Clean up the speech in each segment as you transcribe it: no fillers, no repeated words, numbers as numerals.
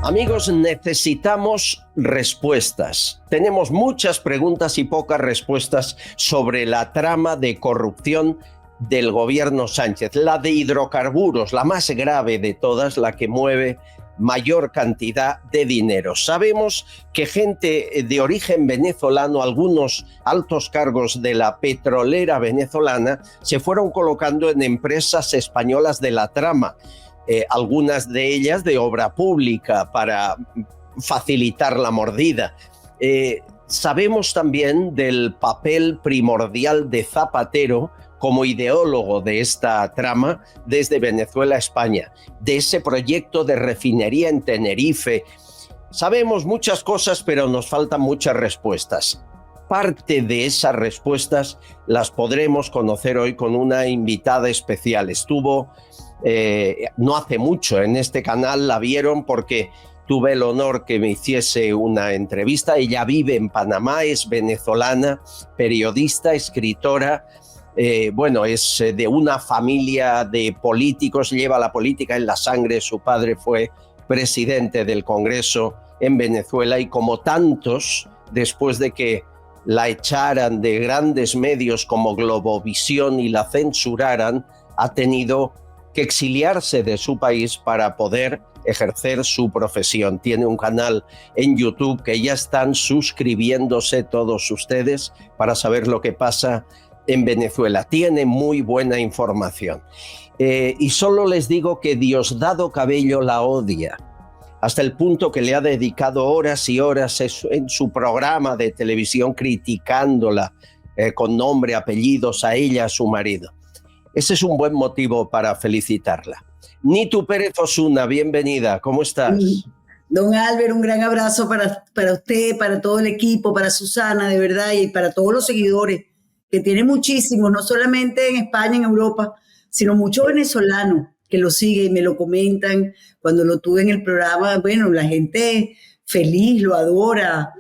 Amigos, necesitamos respuestas. Tenemos muchas preguntas y pocas respuestas sobre la trama de corrupción del gobierno Sánchez, la de hidrocarburos, la más grave de todas, la que mueve mayor cantidad de dinero. Sabemos que gente de origen venezolano, algunos altos cargos de la petrolera venezolana, se fueron colocando en empresas españolas de la trama. Algunas de ellas de obra pública para facilitar la mordida. Sabemos también del papel primordial de Zapatero como ideólogo de esta trama desde Venezuela a España, de ese proyecto de refinería en Tenerife. Sabemos muchas cosas, pero nos faltan muchas respuestas. Parte de esas respuestas las podremos conocer hoy con una invitada especial. Estuvo no hace mucho en este canal, la vieron porque tuve el honor que me hiciese una entrevista. Ella vive en Panamá, es venezolana, periodista, escritora. Es de una familia de políticos, lleva la política en la sangre. Su padre fue presidente del Congreso en Venezuela y, como tantos, después de que la echaran de grandes medios como Globovisión y la censuraran, ha tenido que exiliarse de su país para poder ejercer su profesión. Tiene un canal en YouTube que ya están suscribiéndose todos ustedes para saber lo que pasa en Venezuela. Tiene muy buena información. Y solo les digo que Diosdado Cabello la odia, hasta el punto que le ha dedicado horas y horas en su programa de televisión criticándola con nombre, apellidos, a ella, a su marido. Ese es un buen motivo para felicitarla. Nitu Pérez Osuna, bienvenida. ¿Cómo estás? Don Albert, un gran abrazo para usted, para todo el equipo, para Susana, de verdad, y para todos los seguidores, que tiene muchísimos, no solamente en España, en Europa, sino muchos venezolanos que lo siguen y me lo comentan. Cuando lo tuve en el programa, bueno, la gente feliz, lo adora.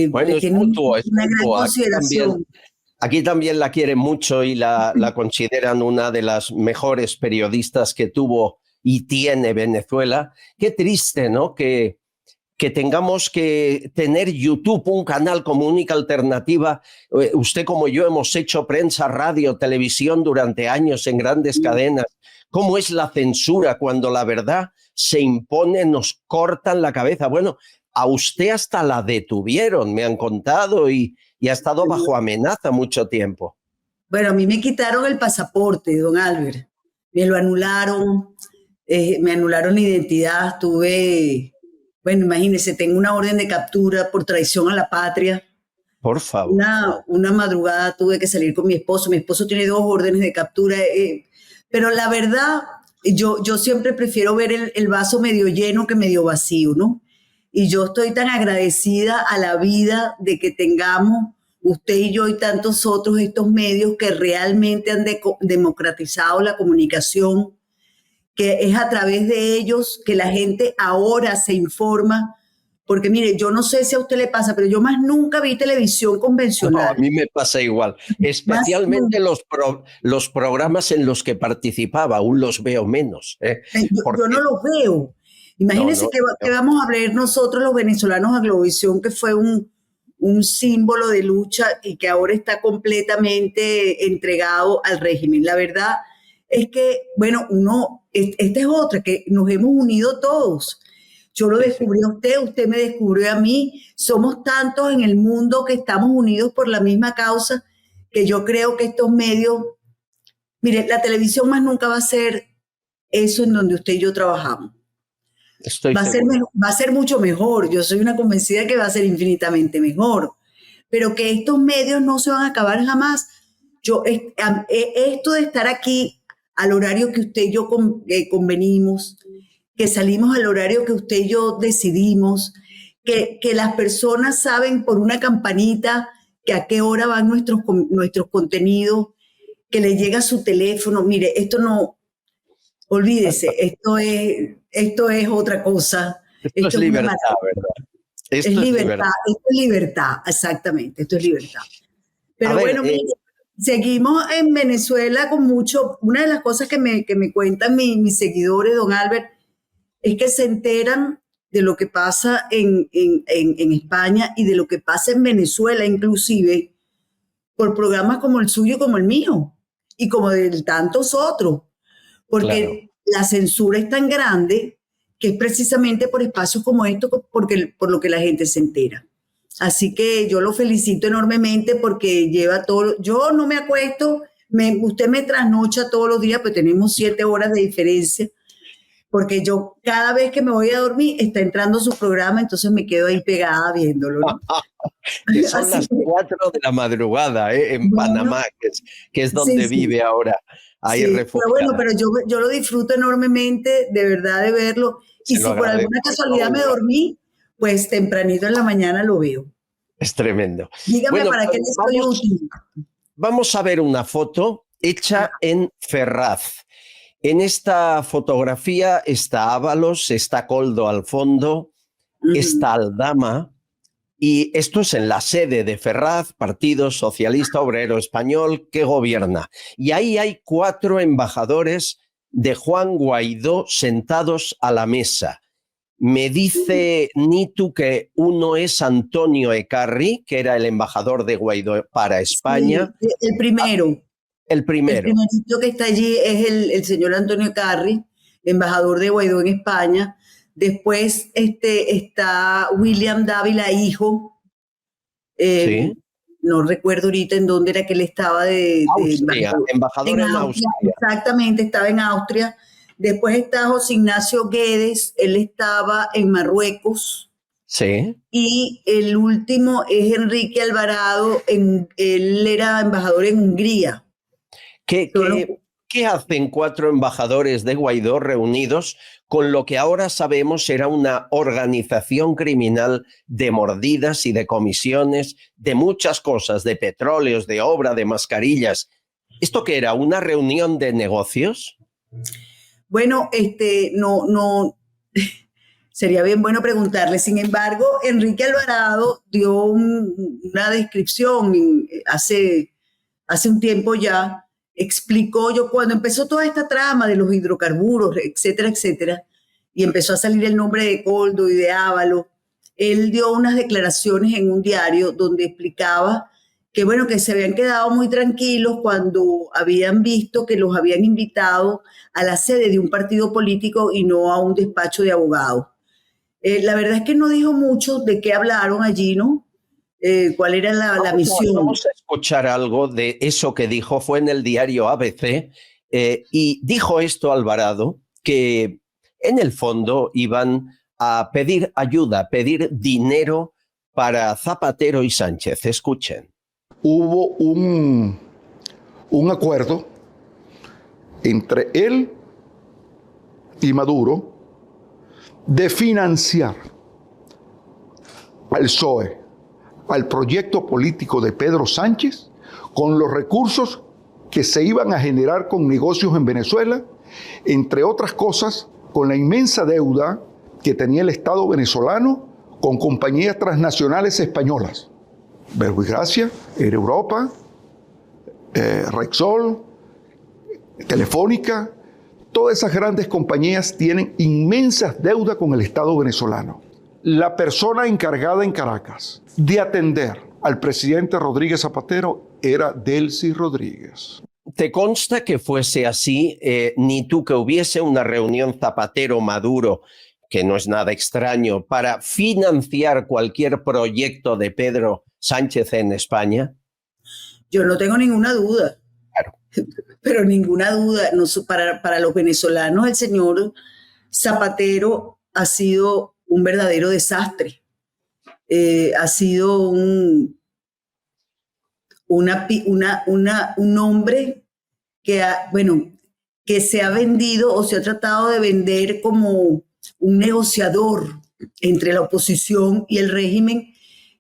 Bueno, es mutuo, es una gran mutuo. consideración. Aquí también la quieren mucho y la consideran una de las mejores periodistas que tuvo y tiene Venezuela. Qué triste, ¿no? Que tengamos que tener YouTube, un canal como única alternativa. Usted como yo hemos hecho prensa, radio, televisión durante años en grandes cadenas. ¿Cómo es la censura cuando la verdad se impone, nos cortan la cabeza? Bueno, a usted hasta la detuvieron, me han contado, y ha estado bajo amenaza mucho tiempo. Bueno, a mí me quitaron el pasaporte, don Albert. Me lo anularon, me anularon la identidad. Bueno, imagínese, tengo una orden de captura por traición a la patria. Por favor. Una madrugada tuve que salir con mi esposo. Mi esposo tiene 2 órdenes de captura. Pero la verdad, yo siempre prefiero ver el vaso medio lleno que medio vacío, ¿no? Y yo estoy tan agradecida a la vida de que tengamos usted y yo y tantos otros estos medios que realmente han democratizado la comunicación, que es a través de ellos que la gente ahora se informa. Porque mire, yo no sé si a usted le pasa, pero yo más nunca vi televisión convencional. No, a mí me pasa igual, especialmente los programas en los que participaba, aún los veo menos. Yo no los veo. Imagínense que vamos a ver nosotros los venezolanos a Globovisión, que fue un símbolo de lucha y que ahora está completamente entregado al régimen. La verdad es que, bueno, esta es otra, que nos hemos unido todos. Yo lo descubrí a usted me descubrió a mí. Somos tantos en el mundo que estamos unidos por la misma causa, que yo creo que estos medios, mire, la televisión más nunca va a ser eso en donde usted y yo trabajamos. Va a ser mucho mejor. Yo soy una convencida de que va a ser infinitamente mejor. Pero que estos medios no se van a acabar jamás. Esto de estar aquí al horario que usted y yo convenimos, que salimos al horario que usted y yo decidimos, que las personas saben por una campanita que a qué hora van nuestros contenidos, que les llega su teléfono. Mire, esto no... Olvídese, esto es otra cosa. Esto es libertad, ¿verdad? Esto es libertad, exactamente, esto es libertad. Pero bueno, mire, seguimos en Venezuela con mucho. Una de las cosas que me cuentan mis seguidores, don Albert, es que se enteran de lo que pasa en España y de lo que pasa en Venezuela, inclusive, por programas como el suyo, como el mío, y como de tantos otros, porque la censura es tan grande que es precisamente por espacios como estos por lo que la gente se entera. Así que yo lo felicito enormemente porque lleva todo. Yo no me acuesto, usted me trasnocha todos los días, pues tenemos 7 horas de diferencia, porque yo cada vez que me voy a dormir está entrando su programa, entonces me quedo ahí pegada viéndolo, ¿no? Que son las 4 de la madrugada, en Panamá, que es donde vive ahora. Ahí refugiada. Pero yo lo disfruto enormemente, de verdad, de verlo. Y si por alguna casualidad me dormí, pues tempranito en la mañana lo veo. Es tremendo. Dígame para qué les soy útil. Vamos a ver una foto hecha en Ferraz. En esta fotografía está Ábalos, está Koldo al fondo, está Aldama, y esto es en la sede de Ferraz, Partido Socialista Obrero Español, que gobierna. Y ahí hay 4 embajadores de Juan Guaidó sentados a la mesa. Me dice Nitu que uno es Antonio Ekarri, que era el embajador de Guaidó para España. Sí, el primero. El primero. El primerito que está allí es el señor Antonio Ekarri, embajador de Guaidó en España. Después está William Dávila, hijo. Sí. No recuerdo ahorita en dónde era que él estaba embajador en Austria. Exactamente, estaba en Austria. Después está José Ignacio Guedes, él estaba en Marruecos. Sí. Y el último es Enrique Alvarado, él era embajador en Hungría. ¿Qué hacen 4 embajadores de Guaidó reunidos con lo que ahora sabemos era una organización criminal de mordidas y de comisiones, de muchas cosas, de petróleos, de obra, de mascarillas? ¿Esto qué era? ¿Una reunión de negocios? Bueno, no, sería bien bueno preguntarle. Sin embargo, Enrique Alvarado dio una descripción hace un tiempo ya. Explicó, cuando empezó toda esta trama de los hidrocarburos, etcétera, etcétera, y empezó a salir el nombre de Koldo y de Ábalos, él dio unas declaraciones en un diario donde explicaba que, bueno, que se habían quedado muy tranquilos cuando habían visto que los habían invitado a la sede de un partido político y no a un despacho de abogados. La verdad es que no dijo mucho de qué hablaron allí, ¿no? ¿Cuál era la misión? Vamos a escuchar algo de eso que dijo, fue en el diario ABC, y dijo esto Alvarado, que en el fondo iban a pedir ayuda, pedir dinero para Zapatero y Sánchez. Escuchen. Hubo un acuerdo entre él y Maduro de financiar al PSOE, al proyecto político de Pedro Sánchez, con los recursos que se iban a generar con negocios en Venezuela, entre otras cosas, con la inmensa deuda que tenía el Estado venezolano con compañías transnacionales españolas. Verbigracia, Air Europa, Rexol, Telefónica, todas esas grandes compañías tienen inmensas deudas con el Estado venezolano. La persona encargada en Caracas de atender al presidente Rodríguez Zapatero era Delcy Rodríguez. ¿Te consta que fuese así, ni tú que hubiese una reunión Zapatero-Maduro, que no es nada extraño, para financiar cualquier proyecto de Pedro Sánchez en España? Yo no tengo ninguna duda. Claro. Pero ninguna duda. No, para los venezolanos, el señor Zapatero ha sido un verdadero desastre. Ha sido un hombre que se ha vendido o se ha tratado de vender como un negociador entre la oposición y el régimen,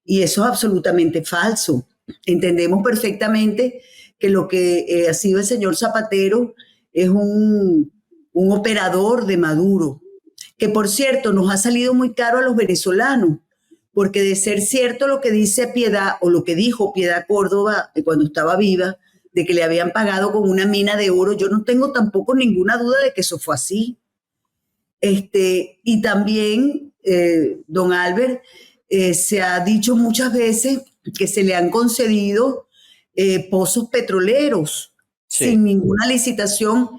y eso es absolutamente falso. Entendemos perfectamente que lo que ha sido el señor Zapatero es un operador de Maduro, que por cierto nos ha salido muy caro a los venezolanos, porque de ser cierto lo que dice Piedad, o lo que dijo Piedad Córdoba cuando estaba viva, de que le habían pagado con una mina de oro, yo no tengo tampoco ninguna duda de que eso fue así. Y también don Albert, se ha dicho muchas veces que se le han concedido pozos petroleros sin ninguna licitación.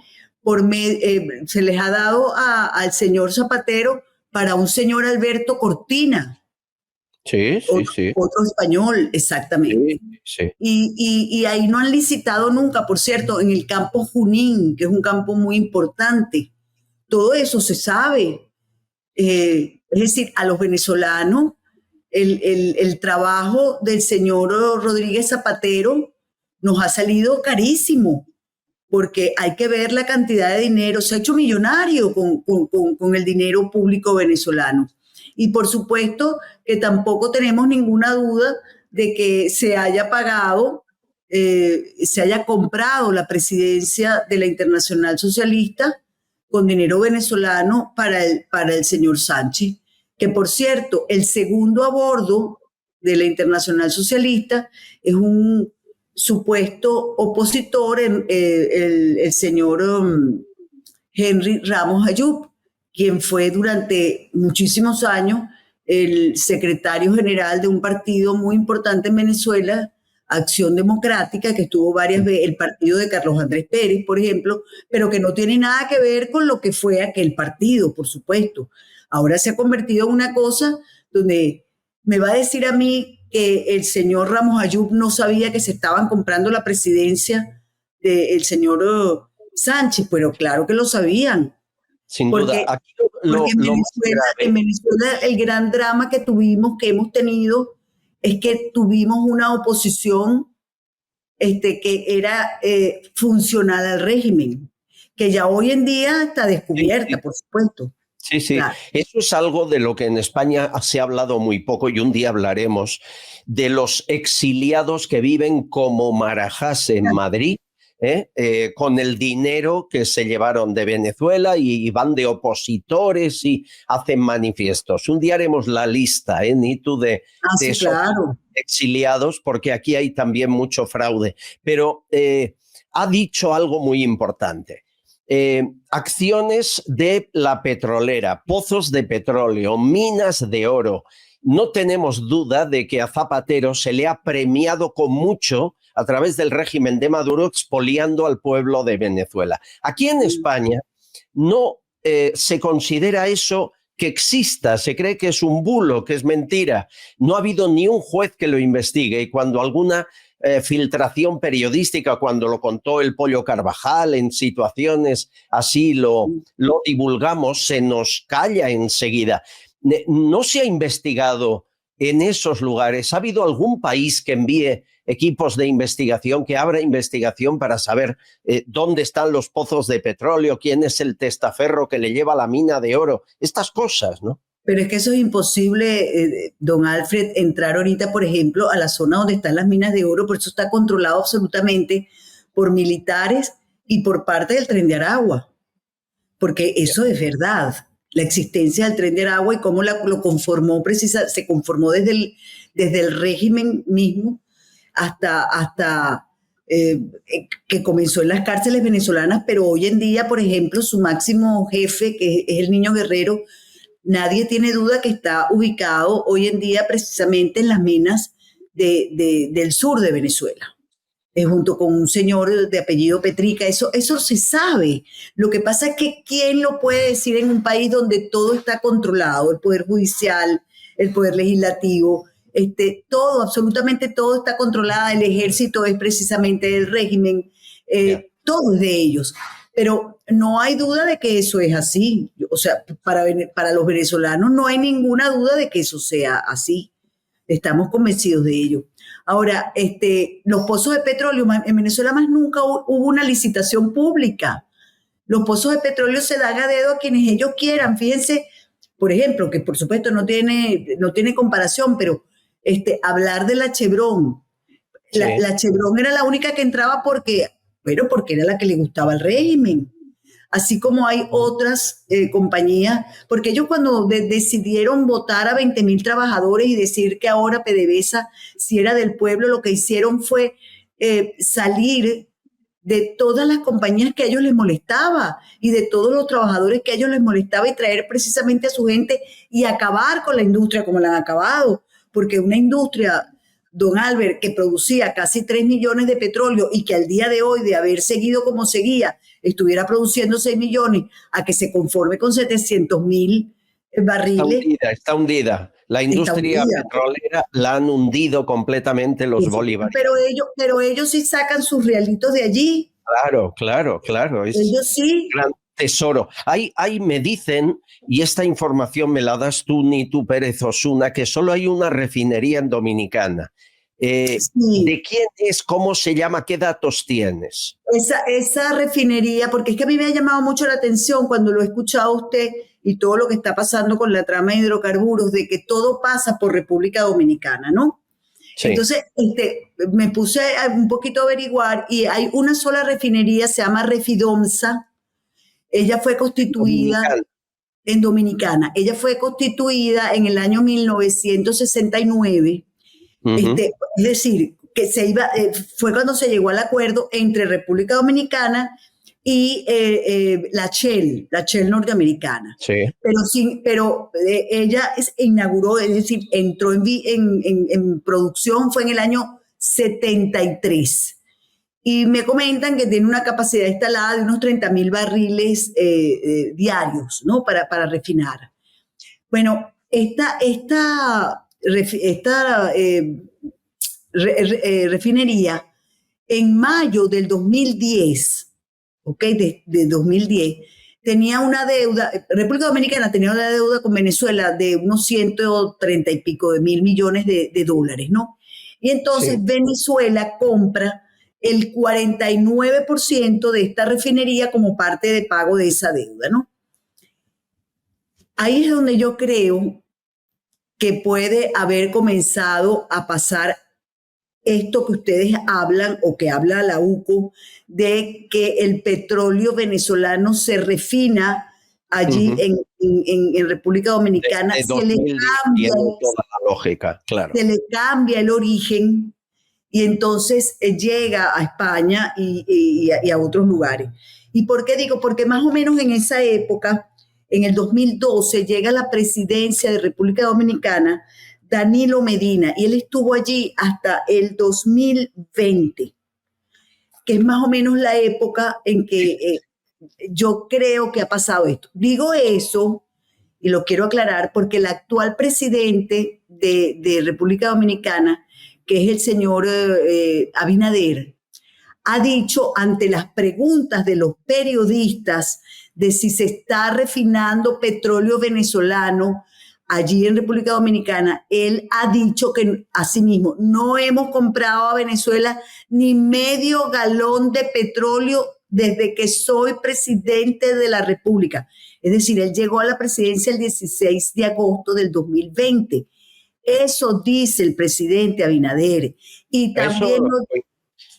Se les ha dado al señor Zapatero para un señor Alberto Cortina. Sí. Otro español, exactamente. Sí. Y ahí no han licitado nunca, por cierto, en el campo Junín, que es un campo muy importante. Todo eso se sabe. Es decir, a los venezolanos, el trabajo del señor Rodríguez Zapatero nos ha salido carísimo, porque hay que ver la cantidad de dinero. Se ha hecho millonario con el dinero público venezolano. Y por supuesto que tampoco tenemos ninguna duda de que se haya pagado, se haya comprado la presidencia de la Internacional Socialista con dinero venezolano para el señor Sánchez, que por cierto, el segundo a bordo de la Internacional Socialista es un supuesto opositor, el señor Henry Ramos Ayub, quien fue durante muchísimos años el secretario general de un partido muy importante en Venezuela, Acción Democrática, que estuvo varias veces, el partido de Carlos Andrés Pérez, por ejemplo, pero que no tiene nada que ver con lo que fue aquel partido, por supuesto. Ahora se ha convertido en una cosa donde me va a decir a mí que el señor Ramos Ayub no sabía que se estaban comprando la presidencia del señor Sánchez, pero claro que lo sabían. Sin duda. Aquí En Venezuela el gran drama que hemos tenido, es que tuvimos una oposición que era funcional al régimen, que ya hoy en día está descubierta, por supuesto. Sí. Claro. Eso es algo de lo que en España se ha hablado muy poco, y un día hablaremos de los exiliados que viven como marajás en Madrid, con el dinero que se llevaron de Venezuela y van de opositores y hacen manifiestos. Un día haremos la lista, Nitu, de esos exiliados, porque aquí hay también mucho fraude. Pero ha dicho algo muy importante. Acciones de la petrolera, pozos de petróleo, minas de oro. No tenemos duda de que a Zapatero se le ha premiado con mucho a través del régimen de Maduro, expoliando al pueblo de Venezuela. Aquí en España no se considera eso que exista, se cree que es un bulo, que es mentira. No ha habido ni un juez que lo investigue, y cuando alguna filtración periodística, cuando lo contó el Pollo Carvajal en situaciones así lo divulgamos, se nos calla enseguida. No se ha investigado en esos lugares. ¿Ha habido algún país que envíe equipos de investigación, que abra investigación para saber dónde están los pozos de petróleo, quién es el testaferro que le lleva la mina de oro? Estas cosas, ¿no? Pero es que eso es imposible, don Alfred, entrar ahorita, por ejemplo, a la zona donde están las minas de oro, por eso está controlado absolutamente por militares y por parte del Tren de Aragua, porque eso es verdad. La existencia del Tren de Aragua y cómo lo conformó, se conformó desde el régimen mismo hasta que comenzó en las cárceles venezolanas, pero hoy en día, por ejemplo, su máximo jefe, que es el Niño Guerrero, nadie tiene duda que está ubicado hoy en día precisamente en las minas del sur de Venezuela. Junto con un señor de apellido Petrica, eso se sabe. Lo que pasa es que ¿quién lo puede decir en un país donde todo está controlado? El Poder Judicial, el Poder Legislativo, todo, absolutamente todo está controlado. El ejército es precisamente del régimen, todo es de ellos. Pero no hay duda de que eso es así. O sea, para los venezolanos no hay ninguna duda de que eso sea así. Estamos convencidos de ello. Ahora, los pozos de petróleo, en Venezuela más nunca hubo una licitación pública. Los pozos de petróleo se dan a dedo a quienes ellos quieran. Fíjense, por ejemplo, que por supuesto no tiene comparación, pero hablar de la Chevron. Sí. La Chevron era la única que entraba porque era la que le gustaba al régimen. Así como hay otras compañías, porque ellos cuando decidieron votar a 20,000 trabajadores y decir que ahora PDVSA si era del pueblo, lo que hicieron fue salir de todas las compañías que a ellos les molestaba y de todos los trabajadores que a ellos les molestaba y traer precisamente a su gente y acabar con la industria como la han acabado. Porque una industria, don Albert, que producía casi 3 millones de petróleo y que al día de hoy, de haber seguido como seguía, estuviera produciendo 6 millones, a que se conforme con 700,000 barriles. Está hundida. La industria petrolera la han hundido completamente los bolivarianos. Pero ellos sí sacan sus realitos de allí. Claro. Ellos sí. Gran tesoro. Ahí me dicen, y esta información me la das tú, Nitu Pérez Osuna, que solo hay una refinería en Dominicana. Sí. ¿De quién es? ¿Cómo se llama? ¿Qué datos tienes? Esa refinería, porque es que a mí me ha llamado mucho la atención cuando lo he escuchado a usted y todo lo que está pasando con la trama de hidrocarburos, de que todo pasa por República Dominicana, ¿no? Sí. Entonces, me puse un poquito a averiguar y hay una sola refinería, se llama Refidomsa. Ella fue constituida en Dominicana. Ella fue constituida en el año 1969. Es decir, que fue cuando se llegó al acuerdo entre República Dominicana y la Shell norteamericana. Sí. Pero ella inauguró, es decir, entró en producción, fue en el año 73. Y me comentan que tiene una capacidad instalada de unos 30,000 barriles diarios, ¿no? Para refinar. Bueno, esta refinería, en mayo del 2010, de 2010, tenía una deuda, República Dominicana tenía una deuda con Venezuela de unos 130 y pico de mil millones de dólares, ¿no? Y entonces Venezuela compra el 49% de esta refinería como parte de pago de esa deuda, ¿no? Ahí es donde yo creo que puede haber comenzado a pasar esto que ustedes hablan o que habla la UCO, de que el petróleo venezolano se refina allí en República Dominicana. Se le cambia toda la lógica, claro. Se le cambia el origen y entonces llega a España y a otros lugares. ¿Y por qué digo? Porque más o menos en esa época, en el 2012, llega a la presidencia de República Dominicana Danilo Medina, y él estuvo allí hasta el 2020, que es más o menos la época en que yo creo que ha pasado esto. Digo eso, y lo quiero aclarar, porque el actual presidente de República Dominicana, que es el señor Abinader, ha dicho ante las preguntas de los periodistas de si se está refinando petróleo venezolano allí en República Dominicana, él ha dicho que asimismo no hemos comprado a Venezuela ni medio galón de petróleo desde que soy presidente de la República. Es decir, él llegó a la presidencia el 16 de agosto del 2020. Eso dice el presidente Abinader. Y también...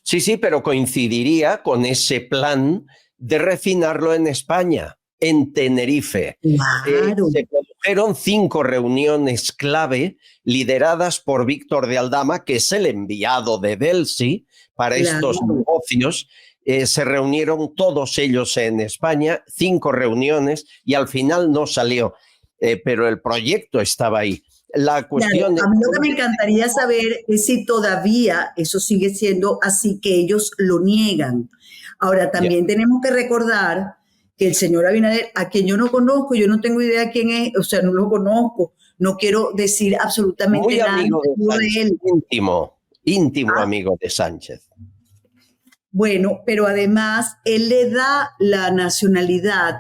Sí, pero coincidiría con ese plan de refinarlo en España, en Tenerife. Claro. Se produjeron 5 reuniones clave lideradas por Víctor de Aldama, que es el enviado de Delcy para estos negocios. Se reunieron todos ellos en España, 5 reuniones, y al final no salió, pero el proyecto estaba ahí. La cuestión a mí lo que me encantaría saber es si todavía eso sigue siendo así, que ellos lo niegan. Ahora, también tenemos que recordar que el señor Abinader, a quien yo no conozco, yo no tengo idea quién es, o sea, no lo conozco, no quiero decir absolutamente muy nada amigo de Sánchez, él. íntimo amigo de Sánchez. Bueno, pero además él le da la nacionalidad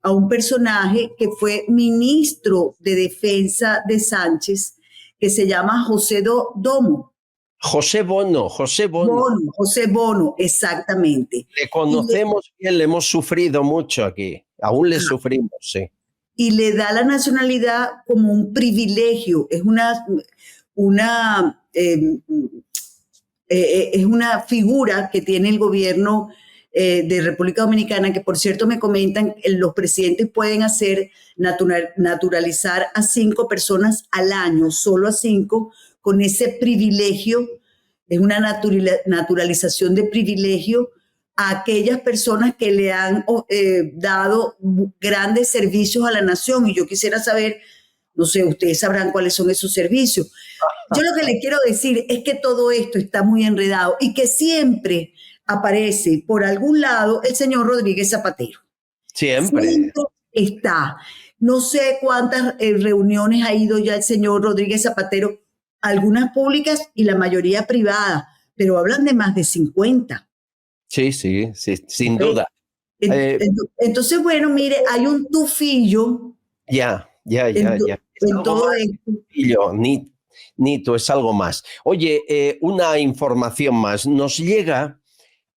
a un personaje que fue ministro de Defensa de Sánchez, que se llama José Domo. José Bono. José Bono, exactamente. Le conocemos bien, le hemos sufrido mucho aquí. Aún le sufrimos, sí. Y le da la nacionalidad como un privilegio. Es una figura que tiene el gobierno de República Dominicana, que por cierto me comentan, los presidentes pueden naturalizar a 5 personas al año, solo a 5, con ese privilegio. Es una naturalización de privilegio a aquellas personas que le han dado grandes servicios a la nación. Y yo quisiera saber, no sé, ustedes sabrán cuáles son esos servicios. Yo lo que le quiero decir es que todo esto está muy enredado y que siempre aparece por algún lado el señor Rodríguez Zapatero. Siempre está. No sé cuántas reuniones ha ido ya el señor Rodríguez Zapatero, algunas públicas y la mayoría privadas, pero hablan de más de 50. Sí, sin duda. Entonces, bueno, mire, hay un tufillo. Ya. En todo esto. Nito, es algo más. Oye, una información más. Nos llega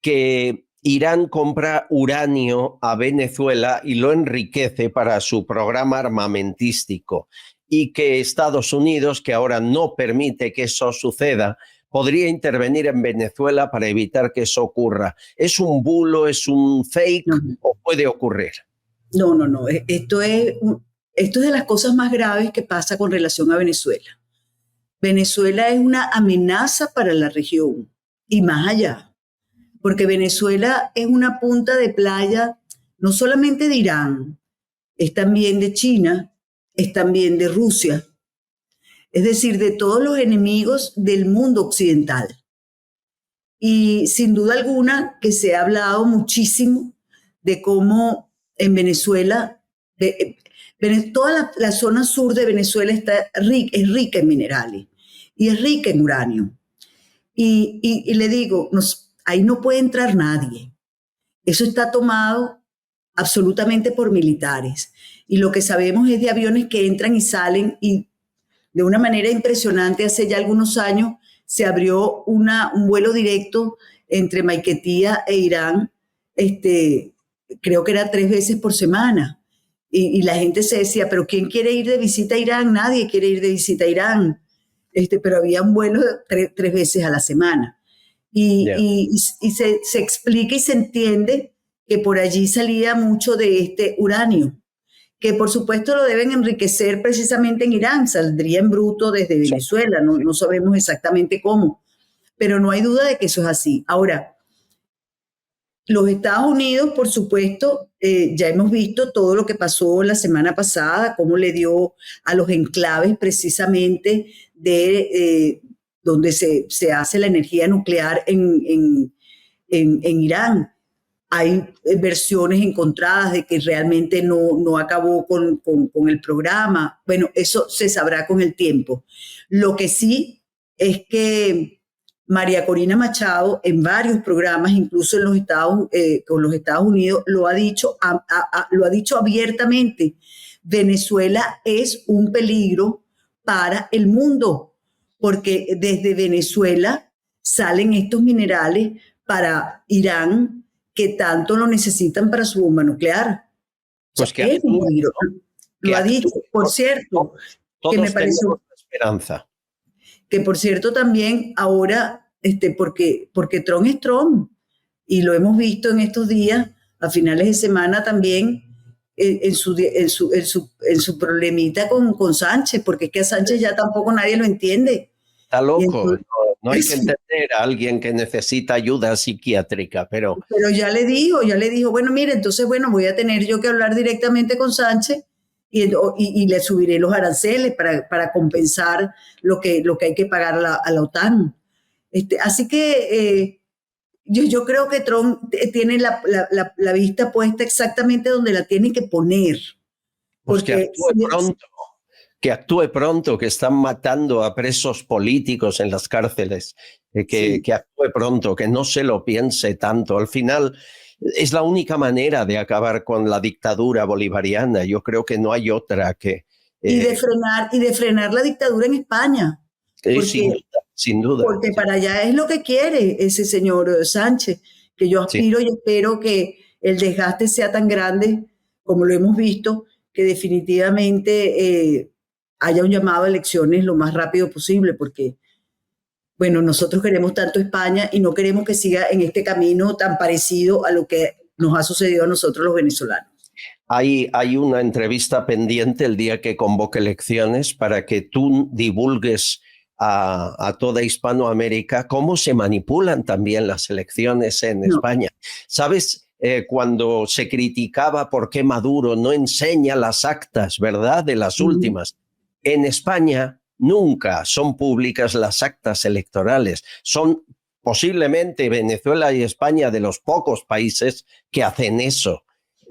que Irán compra uranio a Venezuela y lo enriquece para su programa armamentístico, y que Estados Unidos, que ahora no permite que eso suceda, podría intervenir en Venezuela para evitar que eso ocurra. ¿Es un bulo, es un fake o puede ocurrir? No. Esto es de las cosas más graves que pasa con relación a Venezuela. Venezuela es una amenaza para la región y más allá, porque Venezuela es una punta de playa no solamente de Irán, es también de China, es también de Rusia, es decir, de todos los enemigos del mundo occidental. Y sin duda alguna que se ha hablado muchísimo de cómo en Venezuela, toda la zona sur de Venezuela es rica en minerales y es rica en uranio. Y le digo, ahí no puede entrar nadie. Eso está tomado absolutamente por militares. Y lo que sabemos es de aviones que entran y salen, y de una manera impresionante, hace ya algunos años se abrió un vuelo directo entre Maiquetía e Irán, creo que era 3 veces por semana. Y la gente se decía, ¿pero quién quiere ir de visita a Irán? Nadie quiere ir de visita a Irán. Pero había un vuelo 3 veces a la semana. Y se explica y se entiende que por allí salía mucho de este uranio, que por supuesto lo deben enriquecer precisamente en Irán, saldría en bruto desde Venezuela, no sabemos exactamente cómo, pero no hay duda de que eso es así. Ahora, los Estados Unidos, por supuesto, ya hemos visto todo lo que pasó la semana pasada, cómo le dio a los enclaves precisamente de donde se hace la energía nuclear en Irán. Hay versiones encontradas de que realmente no acabó con el programa. Bueno, eso se sabrá con el tiempo. Lo que sí es que María Corina Machado en varios programas, incluso con los Estados Unidos, lo ha dicho abiertamente. Venezuela es un peligro para el mundo, porque desde Venezuela salen estos minerales para Irán, que tanto lo necesitan para su bomba nuclear. Pues que es un peligro. Lo ha dicho, por cierto, que me pareció esperanza. Que por cierto también ahora, porque Trump es Trump, y lo hemos visto en estos días, a finales de semana también, en su problemita con Sánchez, porque es que a Sánchez ya tampoco nadie lo entiende. Está loco. Entonces, no hay que entender a alguien que necesita ayuda psiquiátrica, pero ya le dijo, bueno, mire, entonces, bueno, voy a tener yo que hablar directamente con Sánchez y le subiré los aranceles para compensar lo que hay que pagar a la OTAN. Así que yo creo que Trump tiene la vista puesta exactamente donde la tiene que poner. Pues que actúe pronto, que están matando a presos políticos en las cárceles, que actúe pronto, que no se lo piense tanto. Al final es la única manera de acabar con la dictadura bolivariana. Yo creo que no hay otra que... Y de frenar la dictadura en España. Sin duda. Porque para allá es lo que quiere ese señor Sánchez, que yo aspiro y espero que el desgaste sea tan grande como lo hemos visto, que definitivamente haya un llamado a elecciones lo más rápido posible, porque, bueno, nosotros queremos tanto España y no queremos que siga en este camino tan parecido a lo que nos ha sucedido a nosotros los venezolanos. Hay una entrevista pendiente el día que convoque elecciones para que tú divulgues a toda Hispanoamérica cómo se manipulan también las elecciones en España. ¿Sabes? Cuando se criticaba por qué Maduro no enseña las actas, ¿verdad?, de las últimas. En España nunca son públicas las actas electorales. Son posiblemente Venezuela y España de los pocos países que hacen eso,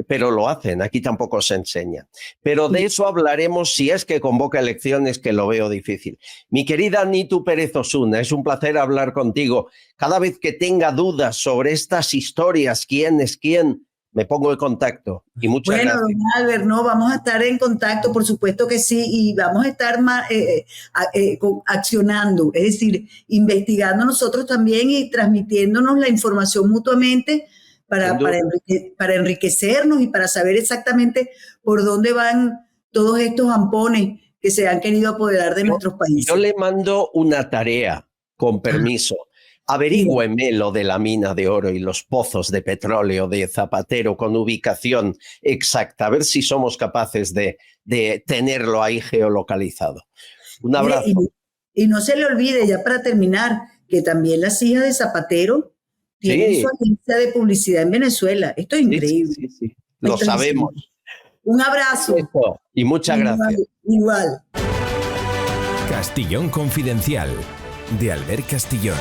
pero lo hacen. Aquí tampoco se enseña. Pero de eso hablaremos si es que convoca elecciones, que lo veo difícil. Mi querida Nitu Pérez Osuna, es un placer hablar contigo. Cada vez que tenga dudas sobre estas historias, quién es quién, me pongo en contacto. Y muchas gracias. Bueno, don Albert, no, vamos a estar en contacto, por supuesto que sí, y vamos a estar accionando, es decir, investigando nosotros también y transmitiéndonos la información mutuamente para enriquecernos y para saber exactamente por dónde van todos estos ampones que se han querido apoderar de nuestros países. Yo le mando una tarea, con permiso. Averigüeme lo de la mina de oro y los pozos de petróleo de Zapatero con ubicación exacta, a ver si somos capaces de tenerlo ahí geolocalizado. Un abrazo. Y no se le olvide, ya para terminar, que también las hijas de Zapatero tienen su agencia de publicidad en Venezuela. Esto es increíble. Sí. Lo sabemos. Un abrazo. Y muchas gracias. Igual. Castillón Confidencial, de Albert Castillón.